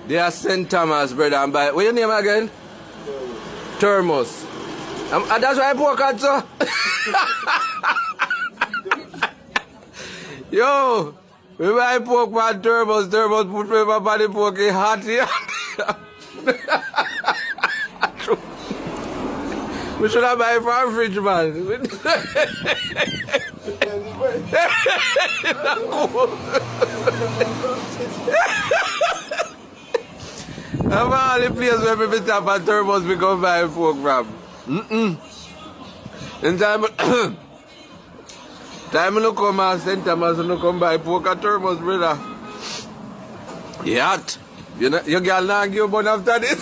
They are St. Thomas, brother. And by what's your name again? Thermos. That's why I pork at so. Yo, we buy pork for Thermos. Thermos put paper on the pork in hot here. We should have buy for a fridge, man. I'm all the place where people stop at Thermos we go buy pork from. In time, time you come and St. Thomas you come buy pork at Thermos, brother. Yat. You girl not give one after this.